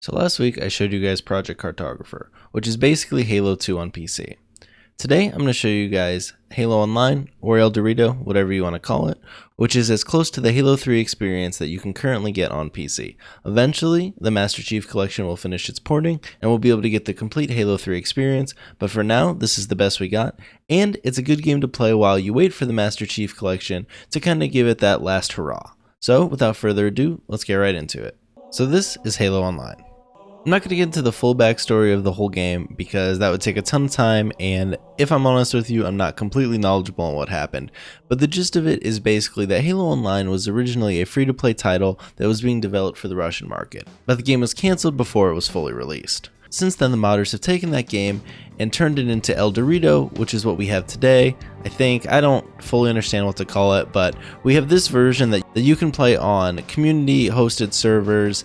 So last week I showed you guys Project Cartographer, which is basically Halo 2 on PC. Today I'm going to show you guys Halo Online, or El Dorito, whatever you want to call it, which is as close to the Halo 3 experience that you can currently get on PC. Eventually, the Master Chief Collection will finish its porting, and we'll be able to get the complete Halo 3 experience, but for now, this is the best we got, and it's a good game to play while you wait for the Master Chief Collection to kind of give it that last hurrah. So, without further ado, let's get right into it. So this is Halo Online. I'm not going to get into the full backstory of the whole game because that would take a ton of time, and if I'm honest with you, I'm not completely knowledgeable on what happened. But the gist of it is basically that Halo Online was originally a free-to-play title that was being developed for the Russian market, but the game was cancelled before it was fully released. Since then, the modders have taken that game and turned it into El Dorito, which is what we have today. I don't fully understand what to call it, but we have this version that you can play on community-hosted servers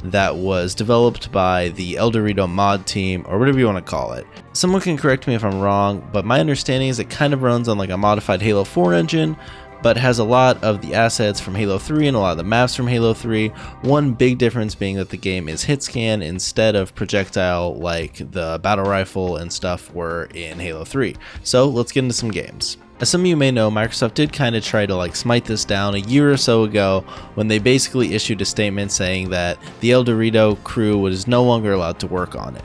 that was developed by the El Dorito mod team, or whatever you want to call it. Someone can correct me if I'm wrong, but my understanding is it kind of runs on like a modified Halo 4 engine, but has a lot of the assets from Halo 3 and a lot of the maps from Halo 3. One big difference being that the game is hit scan instead of projectile like the battle rifle and stuff were in Halo 3. So let's get into some games. As some of you may know, Microsoft did kind of try to smite this down a year or so ago when they basically issued a statement saying that the El Dorito crew was no longer allowed to work on it.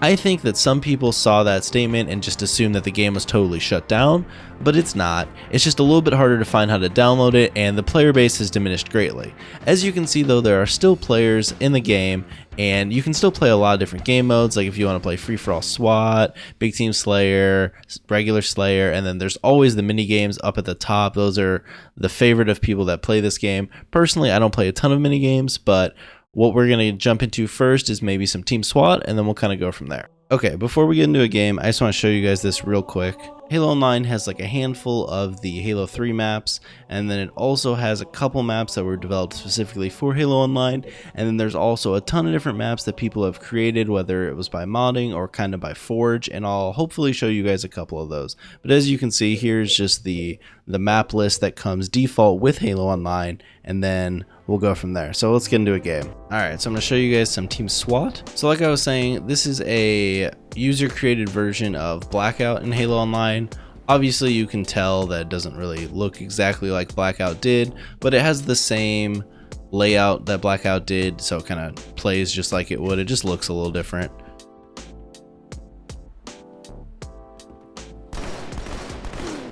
I think that some people saw that statement and just assumed that the game was totally shut down, but it's not. It's just a little bit harder to find how to download it, and the player base has diminished greatly. As you can see though, there are still players in the game, and you can still play a lot of different game modes, like if you want to play free-for-all SWAT, Big Team Slayer, regular Slayer, and then there's always the mini games up at the top. Those are the favorite of people that play this game. Personally, I don't play a ton of mini games, but what we're going to jump into first is maybe some Team SWAT, and then we'll kind of go from there. Okay, before we get into a game, I just want to show you guys this real quick. Halo Online has a handful of the Halo 3 maps, and then it also has a couple maps that were developed specifically for Halo Online, and then there's also a ton of different maps that people have created, whether it was by modding or kind of by Forge, and I'll hopefully show you guys a couple of those. But as you can see, here's just the map list that comes default with Halo Online, and then we'll go from there. So let's get into a game. Alright, so I'm going to show you guys some Team SWAT. So like I was saying, this is a user-created version of Blackout in Halo Online. Obviously, you can tell that it doesn't really look exactly like Blackout did, but it has the same layout that Blackout did, so it kind of plays just like it would. It just looks a little different.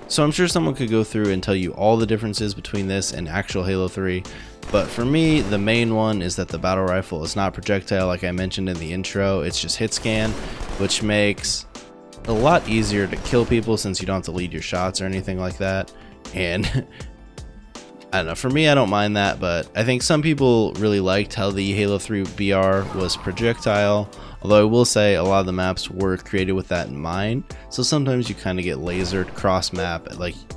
So I'm sure someone could go through and tell you all the differences between this and actual Halo 3, but for me, the main one is that the battle rifle is not projectile like I mentioned in the intro. It's just hit scan, which makes it a lot easier to kill people since you don't have to lead your shots or anything like that. And I don't know, for me I don't mind that, but I think some people really liked how the Halo 3 BR was projectile, although I will say a lot of the maps were created with that in mind, so sometimes you kind of get lasered cross map,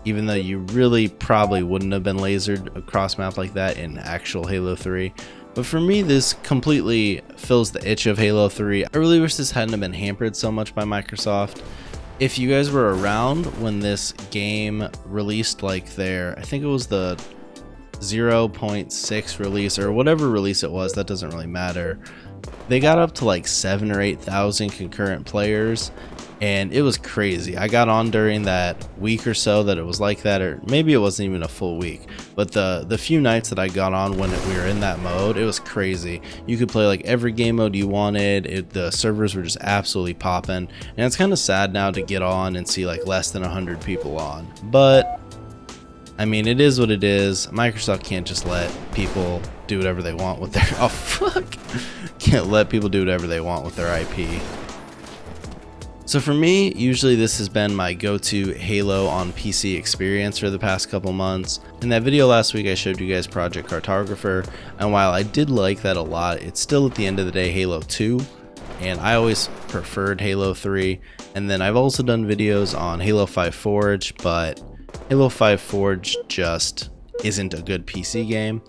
even though you really probably wouldn't have been lasered across map like that in actual Halo 3. But for me, this completely fills the itch of Halo 3. I really wish this hadn't been hampered so much by Microsoft. If you guys were around when this game released I think it was the 0.6 release or whatever release it was, that doesn't really matter. They got up to 7,000 or 8,000 concurrent players, and it was crazy. I got on during that week or so that it was like that, or maybe it wasn't even a full week, but the few nights that I got on when we were in that mode, it was crazy. You could play every game mode you wanted. The servers were just absolutely popping, and it's kind of sad now to get on and see less than 100 people on, but I mean, it is what it is. Microsoft can't just let people do whatever they want with their can't let people do whatever they want with their IP. So for me, usually this has been my go-to Halo on PC experience for the past couple months. In that video last week, I showed you guys Project Cartographer, and while I did like that a lot, it's still at the end of the day Halo 2, and I always preferred Halo 3. And then I've also done videos on Halo 5 Forge, but Halo 5 Forge just isn't a good PC game.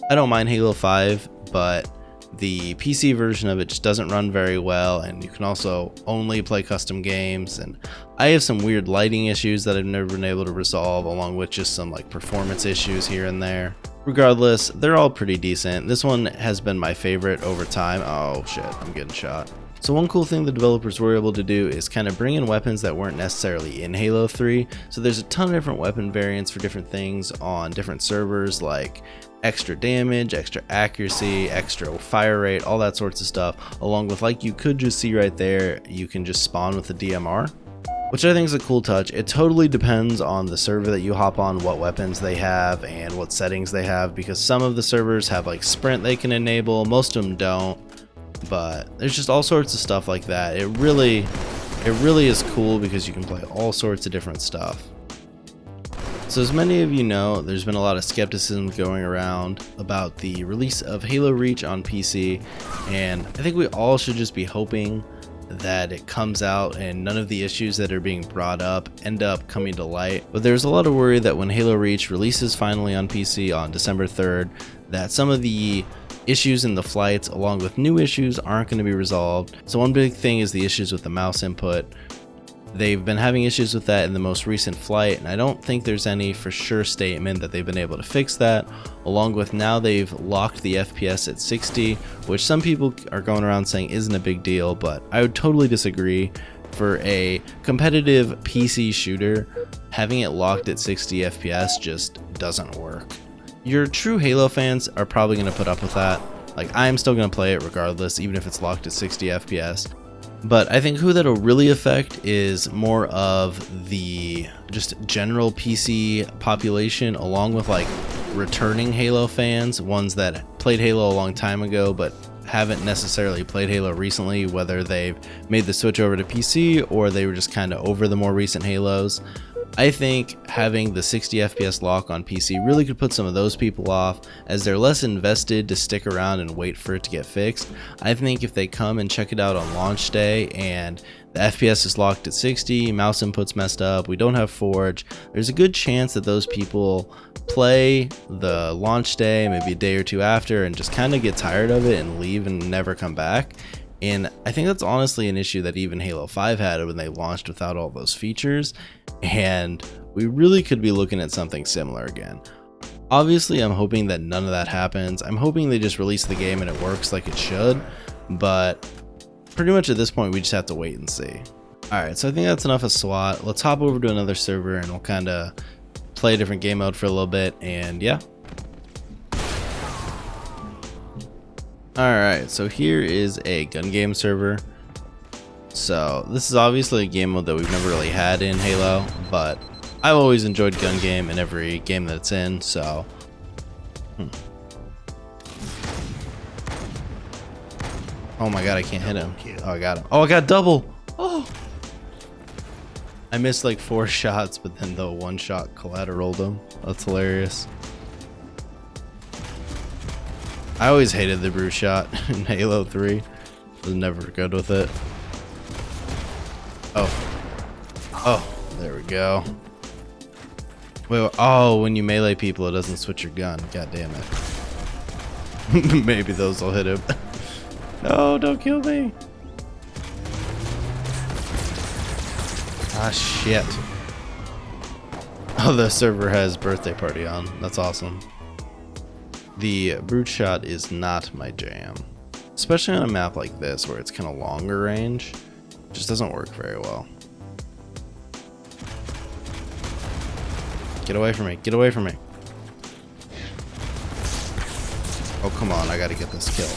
I don't mind Halo 5, but the PC version of it just doesn't run very well, and you can also only play custom games, and I have some weird lighting issues that I've never been able to resolve, along with just some performance issues here and there. Regardless, they're all pretty decent. This one has been my favorite over time. Oh shit, I'm getting shot. So one cool thing the developers were able to do is kind of bring in weapons that weren't necessarily in Halo 3. So there's a ton of different weapon variants for different things on different servers, like extra damage, extra accuracy, extra fire rate, all that sorts of stuff, along with, like you could just see right there, you can just spawn with the DMR, which I think is a cool touch. It totally depends on the server that you hop on, what weapons they have and what settings they have, because some of the servers have like sprint they can enable, most of them don't. But there's just all sorts of stuff like that. It really is cool because you can play all sorts of different stuff. So as many of you know, there's been a lot of skepticism going around about the release of Halo Reach on PC, and I think we all should just be hoping that it comes out and none of the issues that are being brought up end up coming to light. But there's a lot of worry that when Halo Reach releases finally on PC on December 3rd, that some of the issues in the flights along with new issues aren't going to be resolved. So one big thing is the issues with the mouse input. They've been having issues with that in the most recent flight, and I don't think there's any for sure statement that they've been able to fix that. Along with now they've locked the FPS at 60, which some people are going around saying isn't a big deal, but I would totally disagree. For a competitive PC shooter, having it locked at 60 FPS just doesn't work. Your true Halo fans are probably going to put up with that. Like, I'm still going to play it regardless, even if it's locked at 60 FPS. But I think who that'll really affect is more of the just general PC population, along with like returning Halo fans, ones that played Halo a long time ago but haven't necessarily played Halo recently, whether they've made the switch over to PC or they were just kind of over the more recent Halos. I think having the 60 FPS lock on PC really could put some of those people off, as they're less invested to stick around and wait for it to get fixed. I think if they come and check it out on launch day and the FPS is locked at 60, mouse input's messed up, we don't have Forge, there's a good chance that those people play the launch day, maybe a day or two after, and just kind of get tired of it and leave and never come back. And I think that's honestly an issue that even Halo 5 had when they launched without all those features, and we really could be looking at something similar again. Obviously, I'm hoping that none of that happens. I'm hoping they just release the game and it works like it should, but pretty much at this point we just have to wait and see. Alright, so I think that's enough of SWAT. Let's hop over to another server and we'll kind of play a different game mode for a little bit, and yeah. Alright, so here is a gun game server. So this is obviously a game mode that we've never really had in Halo, but I've always enjoyed gun game in every game that it's in, so Oh my god, I can't hit him. Oh, I got him. Oh, I got double. Oh, I missed like 4 shots, but then the one shot collateraled him. That's hilarious. I always hated the brew shot in Halo 3. Was never good with it. Oh, there we go. Wait, oh, when you melee people, it doesn't switch your gun. God damn it. Maybe those will hit him. No, don't kill me. Ah, shit. Oh, the server has birthday party on. That's awesome. The brute shot is not my jam, especially on a map like this where it's kind of longer range. It just doesn't work very well. Get away from me, get away from me. Oh, come on, I gotta get this kill.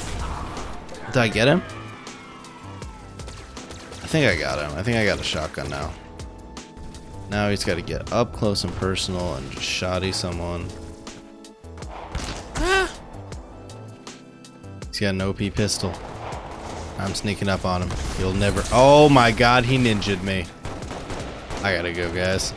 Did I get him? I think I got him. I think I got a shotgun now. Now he's got to get up close and personal and just shoddy someone. He's got an OP pistol. I'm sneaking up on him. He'll never... Oh my god, he ninja'd me. I gotta go, guys.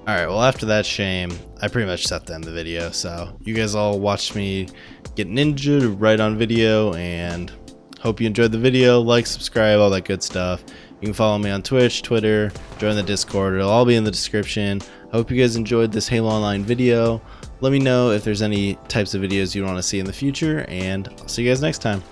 Alright, well after that shame, I pretty much set to end the video. So you guys all watched me get ninja'd right on video, and hope you enjoyed the video. Like, subscribe, all that good stuff. You can follow me on Twitch, Twitter, join the Discord. It'll all be in the description. I hope you guys enjoyed this Halo Online video. Let me know if there's any types of videos you want to see in the future, and I'll see you guys next time.